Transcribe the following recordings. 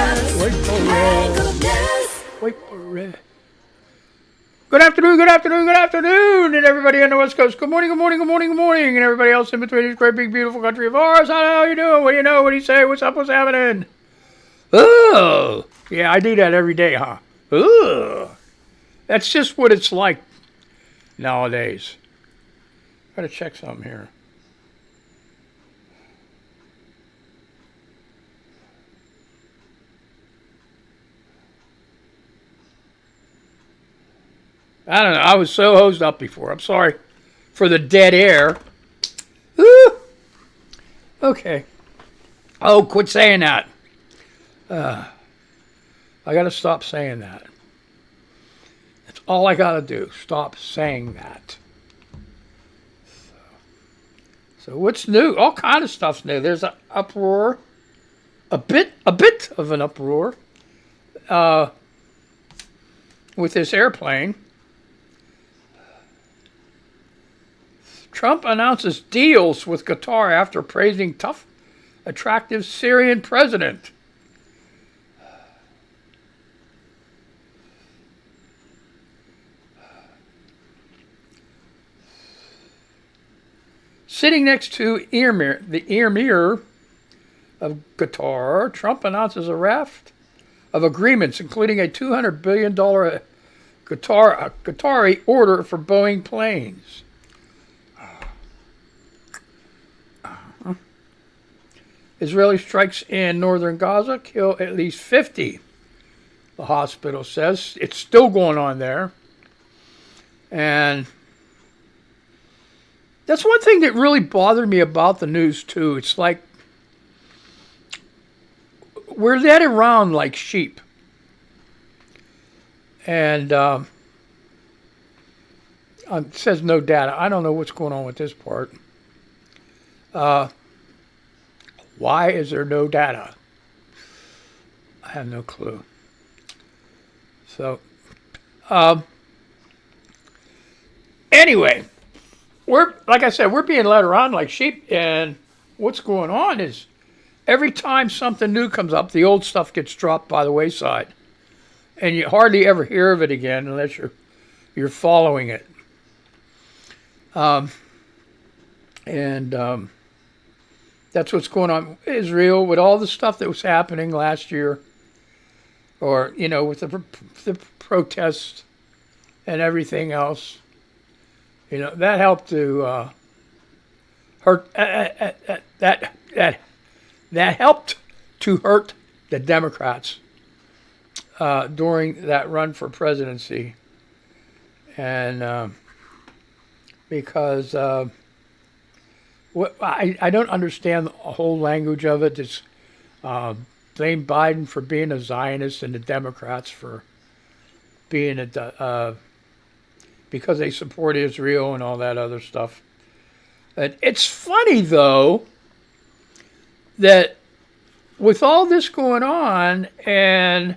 Wait for it. Wait for it. Good afternoon, good afternoon, good afternoon, and everybody on the West Coast. Good morning, good morning, good morning, good morning, and everybody else in between this great, big, beautiful country of ours. How you doing? What do you know? What do you say? What's up? What's happening? Oh, yeah, I do that every day, huh? Oh, that's just what it's like nowadays. Gotta check something here. I don't know. I was so hosed up before. I'm sorry for the dead air. Woo! Okay. Oh, quit saying that. I got to stop saying that. That's all I got to do. Stop saying that. So what's new? All kind of stuff's new. There's an uproar. A bit of an uproar with this airplane. Trump announces deals with Qatar after praising tough, attractive Syrian president. Sitting next to the Emir of Qatar, Trump announces a raft of agreements, including a $200 billion Qatari order for Boeing planes. Israeli strikes in northern Gaza kill at least 50, the hospital says. It's still going on there. And that's one thing that really bothered me about the news, too. It's like we're led around like sheep. And it says no data. I don't know what's going on with this part. Why is there no data? I have no clue. So, anyway, like I said, we're being led around like sheep, and what's going on is every time something new comes up, the old stuff gets dropped by the wayside, and you hardly ever hear of it again unless you're following it. That's what's going on in Israel with all the stuff that was happening last year, or with the protests and everything else. That helped to hurt. That helped to hurt the Democrats during that run for presidency, and because. I don't understand the whole language of it. It's blame Biden for being a Zionist and the Democrats for being because they support Israel and all that other stuff. And it's funny, though, that with all this going on, and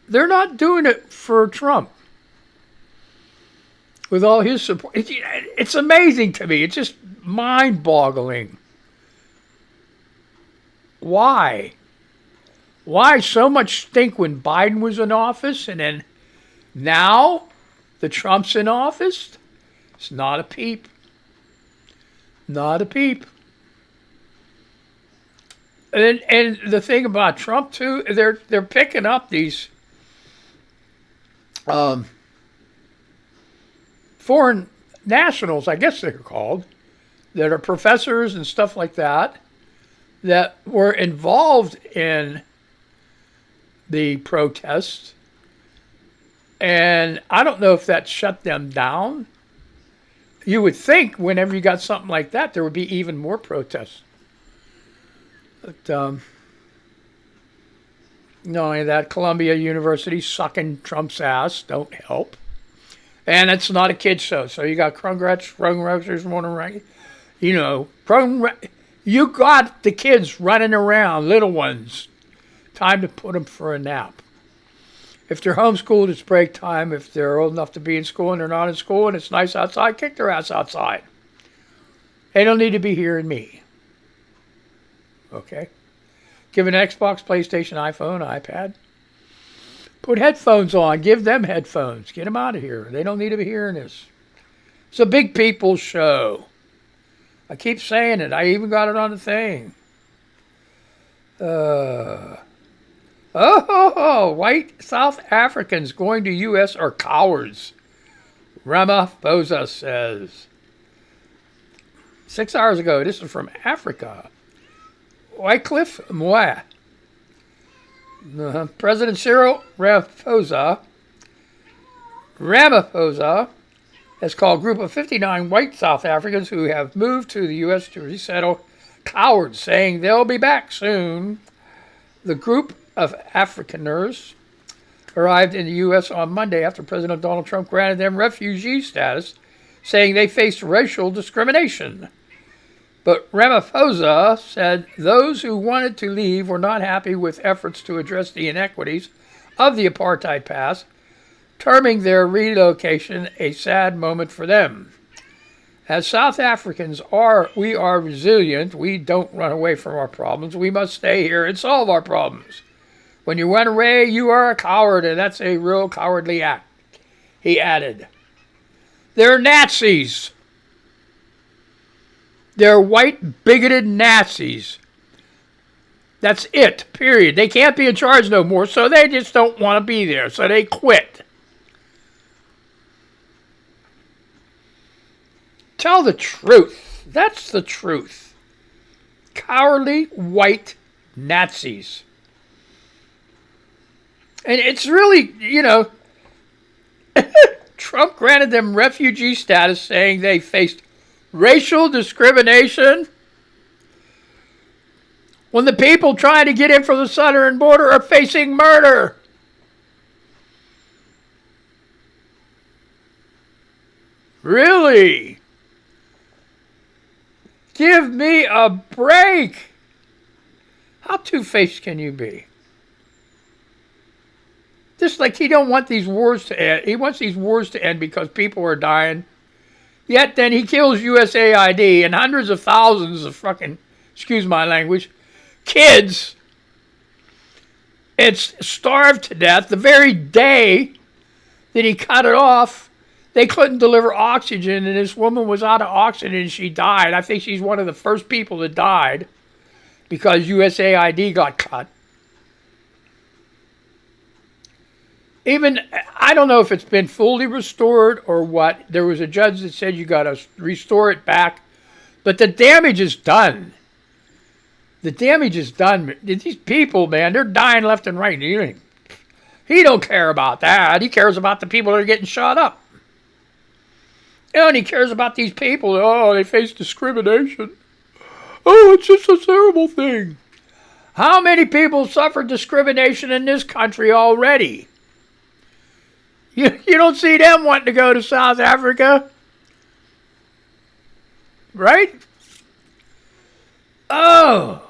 they're not doing it for Trump. With all his support. It's amazing to me. It's just mind-boggling. Why? Why so much stink when Biden was in office, and then now the Trump's in office? It's not a peep. Not a peep. And the thing about Trump, too, they're picking up these foreign nationals, I guess they're called, that are professors and stuff like that were involved in the protests. And I don't know if that shut them down. You would think whenever you got something like that, there would be even more protests. But not only that, Columbia University sucking Trump's ass don't help. And it's not a kid's show, so you got Krungrexers running around. You got the kids running around, little ones. Time to put them for a nap. If they're homeschooled, it's break time. If they're old enough to be in school and they're not in school and it's nice outside, kick their ass outside. They don't need to be hearing me. Okay? Give an Xbox, PlayStation, iPhone, iPad. Put headphones on. Give them headphones. Get them out of here. They don't need to be hearing this. It's a big people's show. I keep saying it. I even got it on the thing. White South Africans going to U.S. are cowards. Ramaphosa says. 6 hours ago, this is from Africa. Wycliffe Mwa. President Cyril Ramaphosa has called a group of 59 white South Africans who have moved to the U.S. to resettle cowards, saying they'll be back soon. The group of Afrikaners arrived in the U.S. on Monday after President Donald Trump granted them refugee status, saying they faced racial discrimination. But Ramaphosa said those who wanted to leave were not happy with efforts to address the inequities of the apartheid past, terming their relocation a sad moment for them. As South Africans we are resilient. We don't run away from our problems. We must stay here and solve our problems. When you run away, you are a coward, and that's a real cowardly act, he added. They're Nazis. They're white, bigoted Nazis. That's it, period. They can't be in charge no more, so they just don't want to be there, so they quit. Tell the truth. That's the truth. Cowardly white Nazis. And it's really, Trump granted them refugee status, saying they faced racial discrimination when the people trying to get in from the southern border are facing murder. Really? Give me a break. How two-faced can you be? Just like he don't want these wars to end. He wants these wars to end because people are dying. Yet then he kills USAID and hundreds of thousands of fucking, excuse my language, kids. It's starved to death. The very day that he cut it off, they couldn't deliver oxygen, and this woman was out of oxygen and she died. I think she's one of the first people that died because USAID got cut. Even, I don't know if it's been fully restored or what. There was a judge that said you got to restore it back. But the damage is done. The damage is done. These people, man, they're dying left and right. He don't care about that. He cares about the people that are getting shot up. And he cares about these people. Oh, they face discrimination. Oh, it's just a terrible thing. How many people suffer discrimination in this country already? You don't see them wanting to go to South Africa. Right? Oh.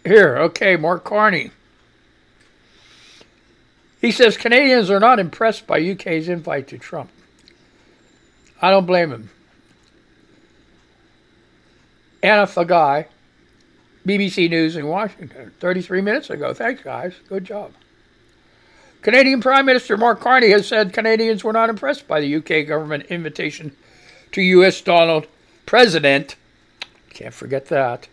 Here, okay, Mark Carney. He says Canadians are not impressed by UK's invite to Trump. I don't blame him. Anna Fagai, BBC News in Washington, 33 minutes ago. Thanks, guys. Good job. Canadian Prime Minister Mark Carney has said Canadians were not impressed by the UK government invitation to U.S. President, can't forget that,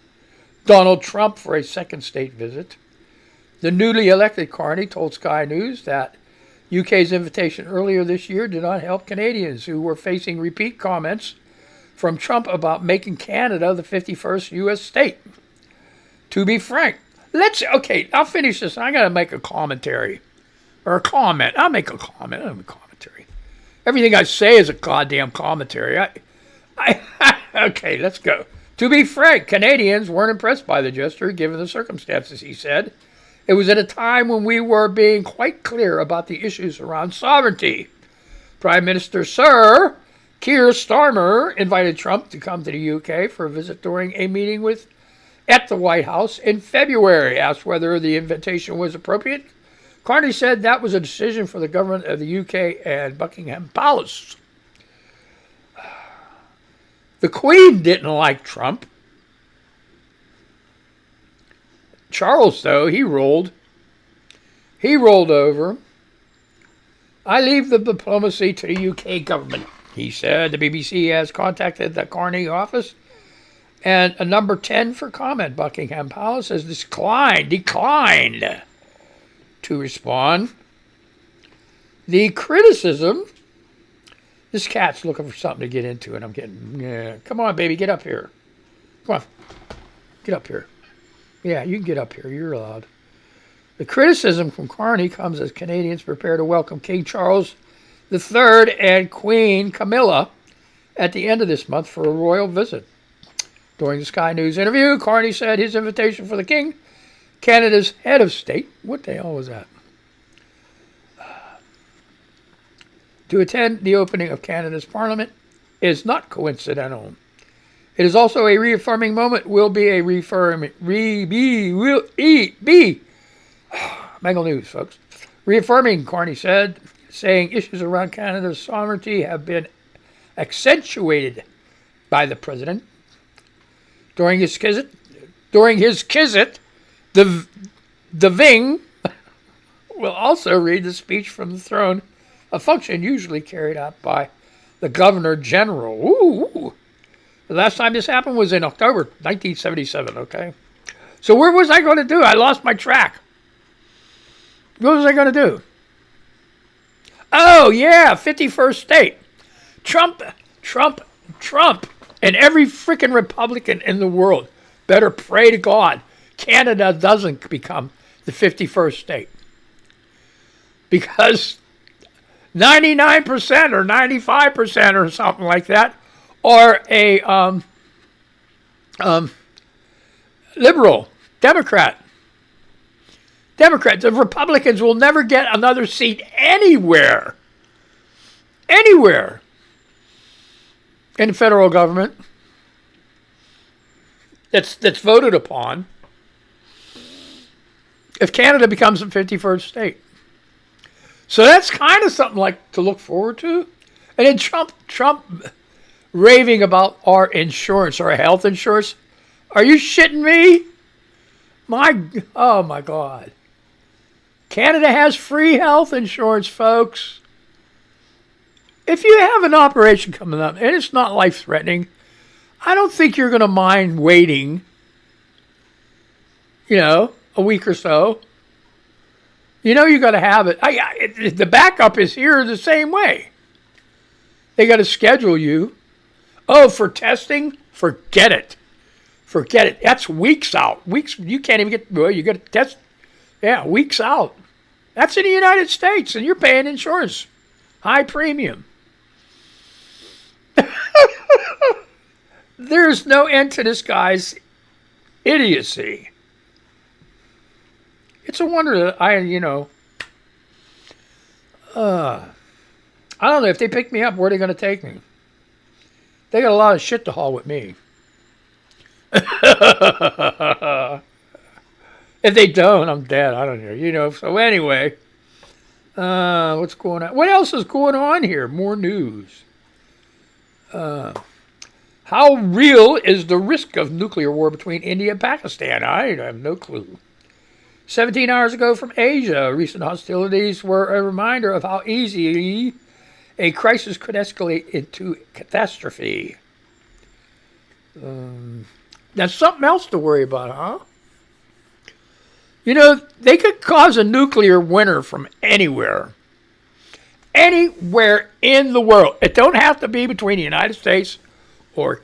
Donald Trump for a second state visit. The newly elected Carney told Sky News that UK's invitation earlier this year did not help Canadians who were facing repeat comments from Trump about making Canada the 51st U.S. state. To be frank, I'll finish this. I got to make a commentary. Or a comment. I'll make a comment. I'll make a commentary. Everything I say is a goddamn commentary. Okay, let's go. To be frank, Canadians weren't impressed by the gesture given the circumstances, he said. It was at a time when we were being quite clear about the issues around sovereignty. Prime Minister Sir Keir Starmer invited Trump to come to the UK for a visit during a meeting at the White House in February. Asked whether the invitation was appropriate, Carney said that was a decision for the government of the UK and Buckingham Palace. The Queen didn't like Trump. Charles, though, he rolled. He rolled over. I leave the diplomacy to the UK government, he said. The BBC has contacted the Carney office, and a number 10 for comment. Buckingham Palace has declined to respond. The criticism, this cat's looking for something to get into, and I'm getting, yeah, come on, baby, get up here. Come on, get up here. Yeah, you can get up here, you're allowed. The criticism from Carney comes as Canadians prepare to welcome King Charles III and Queen Camilla at the end of this month for a royal visit. During the Sky News interview, Carney said his invitation for the King, Canada's head of state, what the hell was that? To attend the opening of Canada's Parliament is not coincidental. It is also a reaffirming moment. Will be a Mangled News, folks. Reaffirming, Carney said, saying issues around Canada's sovereignty have been accentuated by the president. During his visit, the Ving will also read the speech from the throne, a function usually carried out by the Governor General. Ooh. The last time this happened was in October 1977, okay? So where was I going to do? I lost my track. What was I going to do? Oh, yeah, 51st state. Trump, and every freaking Republican in the world better pray to God Canada doesn't become the 51st state. Because 99% or 95% or something like that are a liberal, Democrat. The Republicans will never get another seat anywhere in the federal government that's voted upon if Canada becomes the 51st state. So that's kind of something like to look forward to. And then Trump raving about our insurance, our health insurance. Are you shitting me? Oh my God. Canada has free health insurance, folks. If you have an operation coming up and it's not life-threatening, I don't think you're going to mind waiting, a week or so. You got to have it. The backup is here the same way. They got to schedule you. Oh, for testing? Forget it. That's weeks out. You can't even you got to test. Yeah, weeks out. That's in the United States, and you're paying insurance. High premium. There's no end to this guy's idiocy. It's a wonder that I don't know. If they pick me up, where are they going to take me? They got a lot of shit to haul with me. If they don't, I'm dead. I don't know. So anyway, what's going on? What else is going on here? More news. How real is the risk of nuclear war between India and Pakistan? I have no clue. 17 hours ago from Asia, recent hostilities were a reminder of how easily a crisis could escalate into catastrophe. That's something else to worry about, huh? They could cause a nuclear winter from anywhere. Anywhere in the world. It don't have to be between the United States or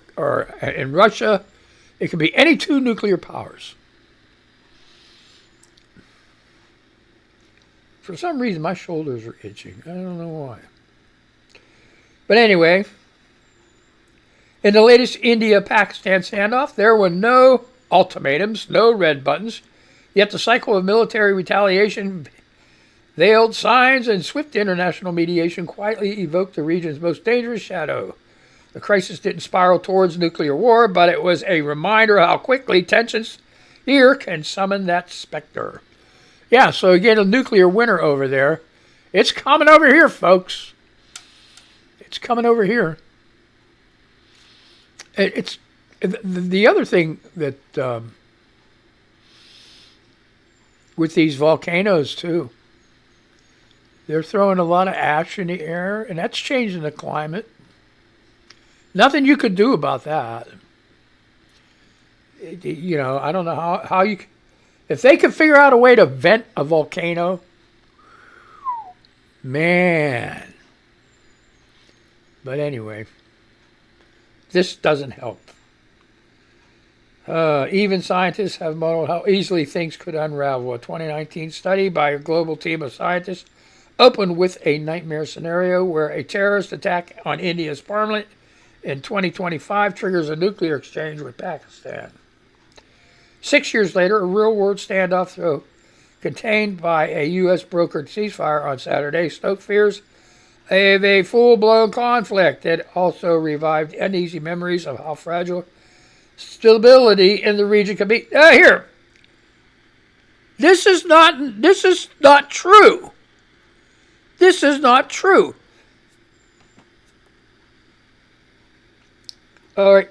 in Russia. It could be any two nuclear powers. For some reason, my shoulders are itching. I don't know why. But anyway, in the latest India-Pakistan standoff, there were no ultimatums, no red buttons, yet the cycle of military retaliation, veiled signs, and swift international mediation quietly evoked the region's most dangerous shadow. The crisis didn't spiral towards nuclear war, but it was a reminder how quickly tensions here can summon that specter. Yeah, so again, a nuclear winter over there. It's coming over here, folks. It's coming over here. It's the other thing that with these volcanoes too, they're throwing a lot of ash in the air, and that's changing the climate. Nothing you could do about that. You know, I don't know how you... If they could figure out a way to vent a volcano, man. But anyway, this doesn't help. Even scientists have modeled how easily things could unravel. A 2019 study by a global team of scientists opened with a nightmare scenario where a terrorist attack on India's parliament in 2025 triggers a nuclear exchange with Pakistan. 6 years later, a real-world standoff, though contained by a U.S. brokered ceasefire on Saturday, stoked fears of a full-blown conflict. It also revived uneasy memories of how fragile stability in the region can be. Here, this is not true. This is not true. All right,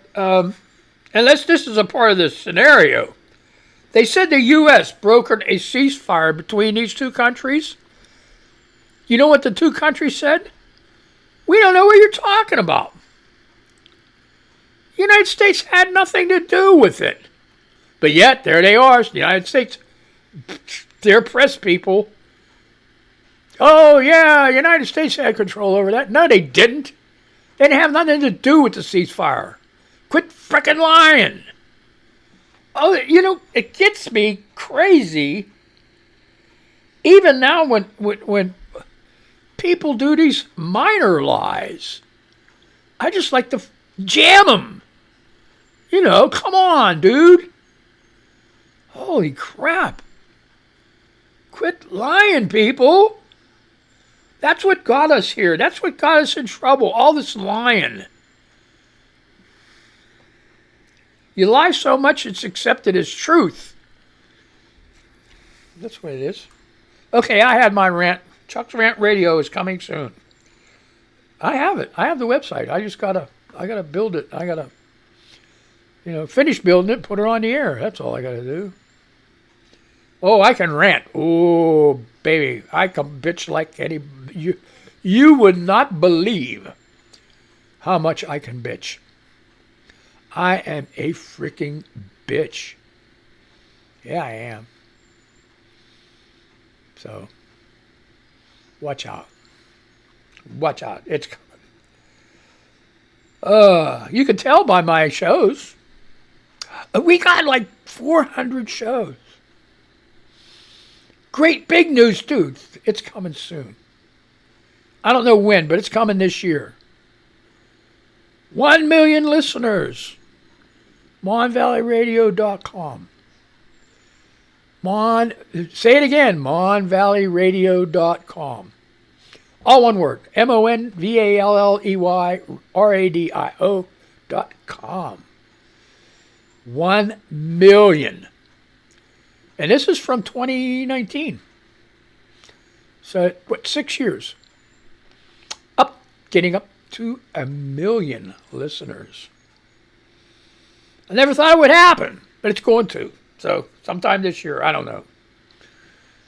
unless this is a part of this scenario. They said the U.S. brokered a ceasefire between these two countries. You know what the two countries said? We don't know what you're talking about. The United States had nothing to do with it. But yet, there they are, the United States. Their press people. Oh, yeah, the United States had control over that. No, they didn't. They didn't have nothing to do with the ceasefire. Quit frickin' lying. Oh, you know, it gets me crazy. Even now when people do these minor lies, I just like to jam them. You know, come on, dude. Holy crap. Quit lying, people. That's what got us here. That's what got us in trouble. All this lying. You lie so much it's accepted as truth. That's what it is. Okay, I had my rant. Chuck's Rant Radio is coming soon. I have it. I have the website. I gotta build it. I gotta, finish building it, put it on the air. That's all I gotta do. Oh, I can rant. Oh, baby, I can bitch like any. You would not believe how much I can bitch. I am a freaking bitch. Yeah, I am. So, watch out. Watch out. It's coming. You can tell by my shows. We got like 400 shows. Great big news, too. It's coming soon. I don't know when, but it's coming this year. 1 million listeners. MonValleyRadio.com. Say it again. MonValleyRadio.com. All one word. MonValleyRadio.com. 1 million. And this is from 2019. So, 6 years? Getting up to 1 million listeners. I never thought it would happen, but it's going to. So, sometime this year, I don't know.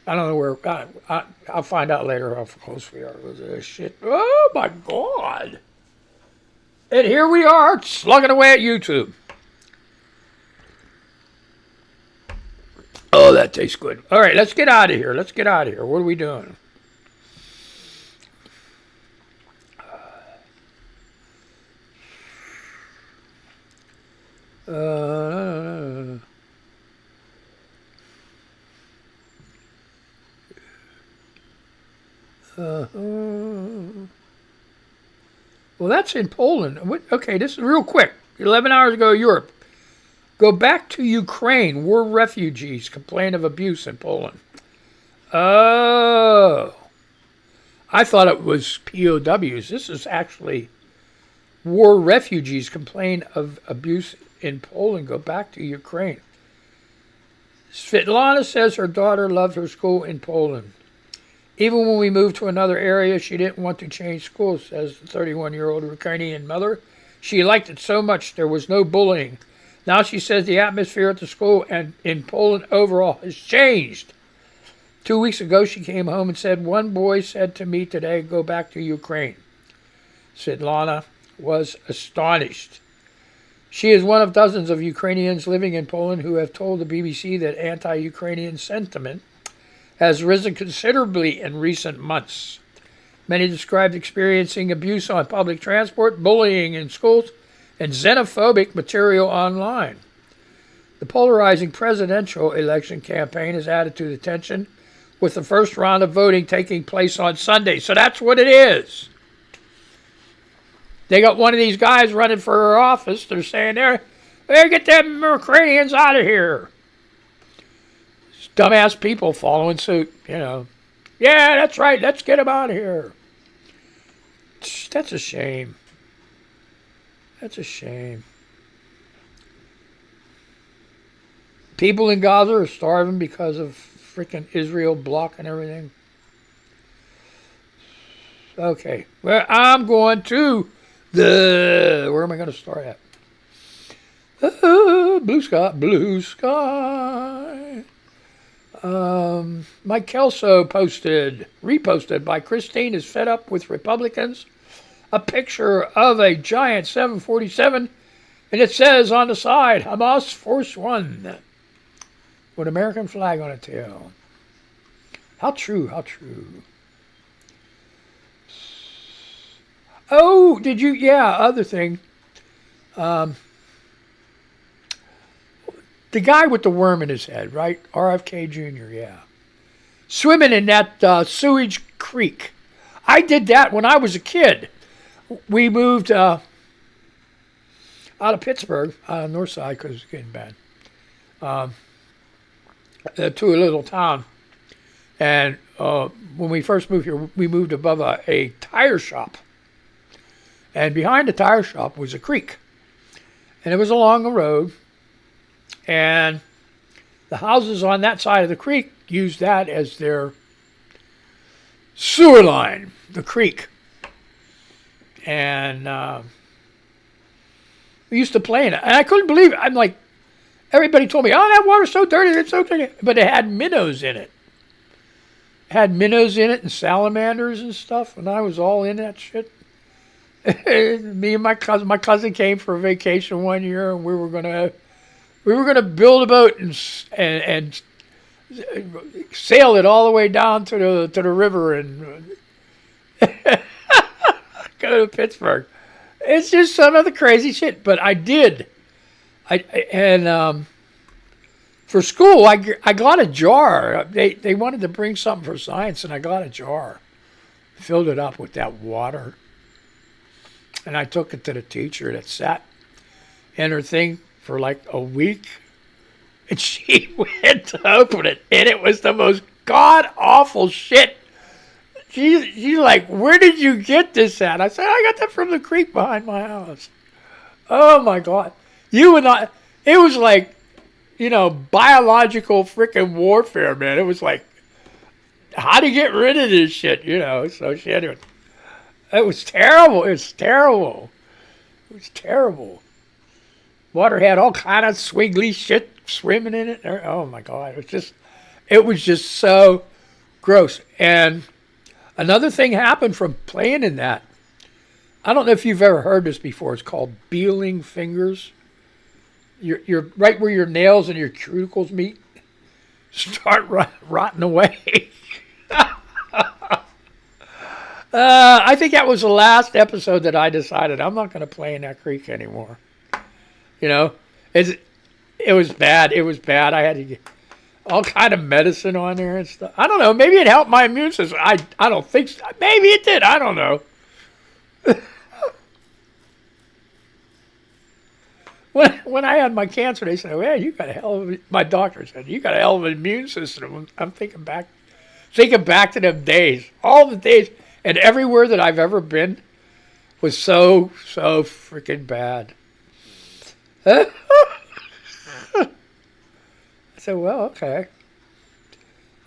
I don't know where. I'll find out later how close we are with this shit. Oh, my God. And here we are, slugging away at YouTube. Oh, that tastes good. All right, let's get out of here. What are we doing? Well, that's in Poland. Okay, this is real quick. 11 hours ago, Europe. Go back to Ukraine. War refugees complain of abuse in Poland. Oh. I thought it was POWs. This is actually war refugees complain of abuse in Poland. Go back to Ukraine. Svetlana says her daughter loved her school in Poland. Even when we moved to another area, she didn't want to change schools, says the 31-year-old Ukrainian mother. She liked it so much there was no bullying. Now she says the atmosphere at the school and in Poland overall has changed. 2 weeks ago, she came home and said, "One boy said to me today, go back to Ukraine." Svetlana was astonished. She is one of dozens of Ukrainians living in Poland who have told the BBC that anti-Ukrainian sentiment has risen considerably in recent months. Many described experiencing abuse on public transport, bullying in schools, and xenophobic material online. The polarizing presidential election campaign has added to the tension, with the first round of voting taking place on Sunday. So that's what it is. They got one of these guys running for office. They're saying, "Hey, get them Ukrainians out of here." Dumbass people following suit, Yeah, that's right. Let's get them out of here. That's a shame. That's a shame. People in Gaza are starving because of freaking Israel blocking everything. Okay. Well, I'm going to where am I going to start at? Blue sky, blue sky. Mike Kelso reposted by Christine is fed up with Republicans, a picture of a giant 747, and it says on the side, Hamas Force One, with an American flag on its tail. How true, how true. Oh, did you, other thing. The guy with the worm in his head, right? RFK Jr., yeah. Swimming in that sewage creek. I did that when I was a kid. We moved out of Pittsburgh, north side, because it's getting bad, to a little town. And when we first moved here, we moved above a tire shop. And behind the tire shop was a creek. And it was along a road. And the houses on that side of the creek used that as their sewer line, the creek. And we used to play in it. And I couldn't believe it. I'm like, everybody told me, "Oh, that water's so dirty, it's so dirty." But it had minnows in it. It had minnows in it and salamanders and stuff. And I was all in that shit. Me and my cousin came for a vacation one year, and we were gonna build a boat and sail it all the way down to the river and go to Pittsburgh. It's just some of the crazy shit. But I did. For school, I got a jar. They wanted to bring something for science, and I got a jar. Filled it up with that water. And I took it to the teacher that sat in her thing for like a week. And she went to open it. And it was the most god-awful shit. She's like, "Where did you get this at?" I said, "I got that from the creek behind my house." Oh, my God. You and I, it was like, biological freaking warfare, man. It was like, how to get rid of this shit, So she had it was terrible. It was terrible. It was terrible. Water had all kind of swiggly shit swimming in it. Oh my God. It was just so gross. And another thing happened from playing in that. I don't know if you've ever heard this before. It's called beeling fingers. You're right where your nails and your cuticles meet. Start rotting away. I think that was the last episode that I decided I'm not going to play in that creek anymore. It was bad. It was bad. I had to get all kind of medicine on there and stuff. I don't know. Maybe it helped my immune system. I don't think so. Maybe it did. I don't know. When I had my cancer, they said, "Well, you got a hell of a," my doctor said, "You got a hell of an immune system." I'm thinking back to them days. All the days. And everywhere that I've ever been was so freaking bad. That's So, well,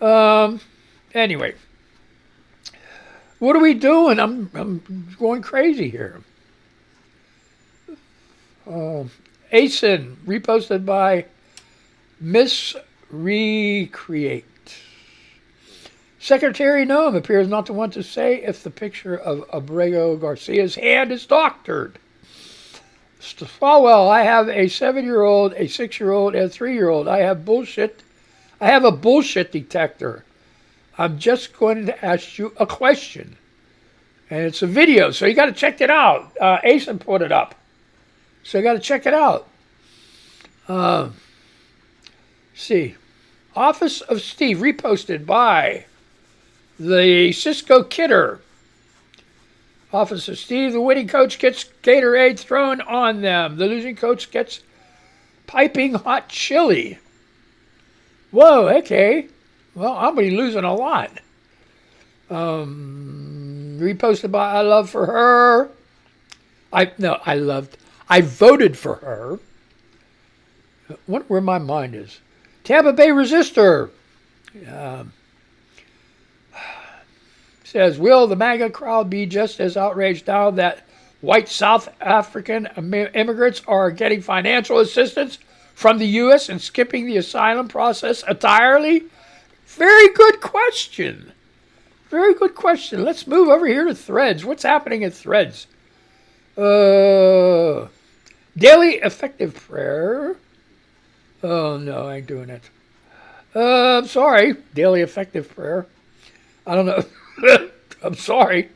okay. Anyway, what are we doing? I'm going crazy here. ASIN, reposted by Miss Recreate. Secretary Noam appears not to want to say if the picture of Abrego Garcia's hand is doctored. Swalwell, I have a 7-year-old, a 6-year-old, and a 3-year-old. I have a bullshit detector. I'm just going to ask you a question. And it's a video, so you got to check it out. Asen put it up. So you got to check it out. See. Office of Steve, reposted by the Cisco Kidder. Office of Steve, the winning coach gets Gatorade thrown on them. The losing coach gets piping hot chili. Whoa, okay. Well, I'm going to be losing a lot. Reposted by I Love for Her. I voted for her. I wonder where my mind is. Tampa Bay Resistor. Says, will the MAGA crowd be just as outraged now that white South African immigrants are getting financial assistance from the U.S. and skipping the asylum process entirely? Very good question. Very good question. Let's move over here to Threads. What's happening in Threads? Daily effective prayer. Oh, no, I ain't doing it. I'm sorry. Daily effective prayer. I don't know. I'm sorry.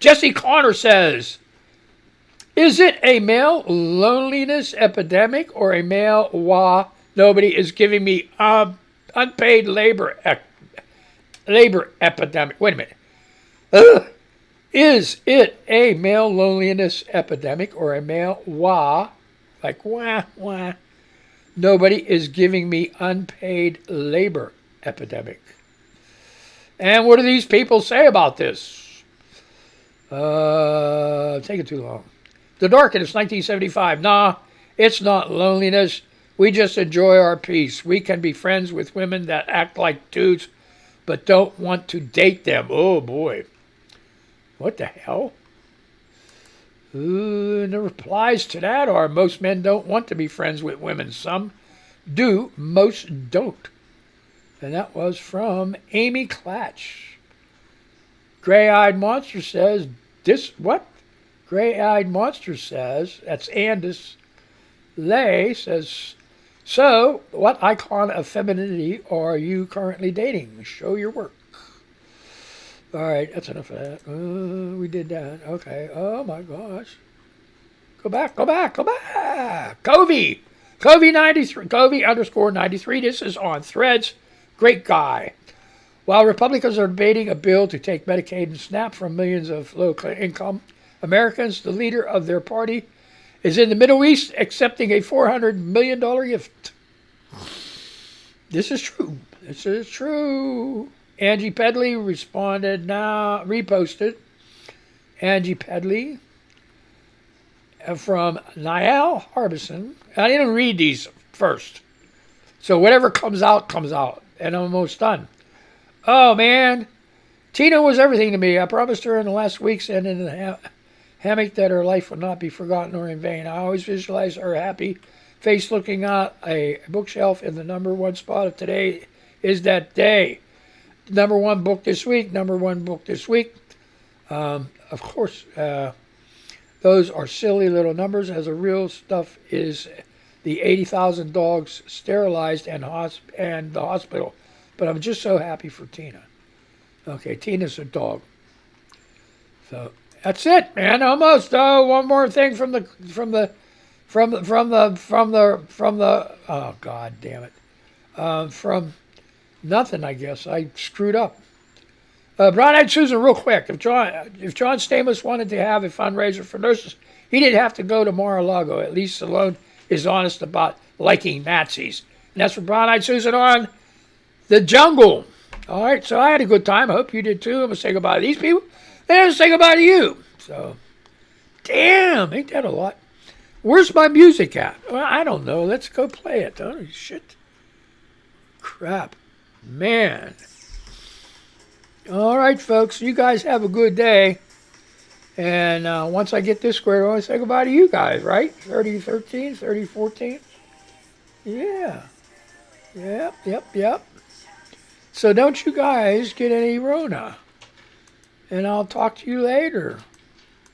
Jesse Connor says, is it a male loneliness epidemic or a male nobody is giving me unpaid labor epidemic? Wait a minute. Is it a male loneliness epidemic or a male nobody is giving me unpaid labor epidemic? And what do these people say about this? Taking too long. The Darkness, 1975. Nah, it's not loneliness. We just enjoy our peace. We can be friends with women that act like dudes, but don't want to date them. Oh, boy. What the hell? And the replies to that are, most men don't want to be friends with women. Some do, most don't. And that was from Amy Clatch. Gray-Eyed Monster says, Gray-Eyed Monster says, that's Andis Lay says, so what icon of femininity are you currently dating? Show your work. All right, that's enough of that. We did that. Okay. Oh, my gosh. Go back. Covey 93. Covey _93. This is on Threads. Great guy. While Republicans are debating a bill to take Medicaid and SNAP from millions of low-income Americans, the leader of their party is in the Middle East accepting a $400 million gift. This is true. Angie Pedley reposted. Angie Pedley from Niall Harbison. I didn't read these first. So whatever comes out. And I'm almost done. Oh, man. Tina was everything to me. I promised her in the last weeks and in the hammock that her life would not be forgotten or in vain. I always visualize her happy face looking out a bookshelf in the number one spot of today is that day. Number one book this week. Of course, those are silly little numbers, as the real stuff is the 80,000 dogs sterilized and the hospital. But I'm just so happy for Tina. Okay, Tina's a dog. So that's it, man. Almost. Oh, one more thing from the. Oh, God damn it. From nothing, I guess. I screwed up. Brown-Eyed Susan, real quick. If John Stamos wanted to have a fundraiser for nurses, he didn't have to go to Mar-a-Lago. At least Stallone is honest about liking Nazis. And that's for Brown-Eyed Susan on The Jungle. All right, so I had a good time. I hope you did too. I'm going to say goodbye to these people. And I'm going to say goodbye to you. So, damn, ain't that a lot? Where's my music at? Well, I don't know. Let's go play it. Oh, shit. crap. Man. All right, folks. You guys have a good day. And once I get this squared, I want to say goodbye to you guys, right? 3013, 3014. Yeah. Yep. So don't you guys get any Rona. And I'll talk to you later.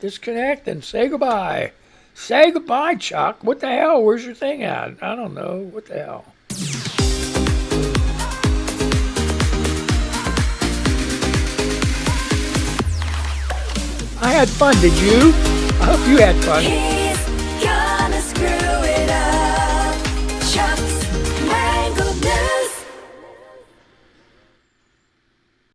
Disconnect and say goodbye. Say goodbye, Chuck. What the hell? Where's your thing at? I don't know. What the hell? I had fun, did you? I hope you had fun.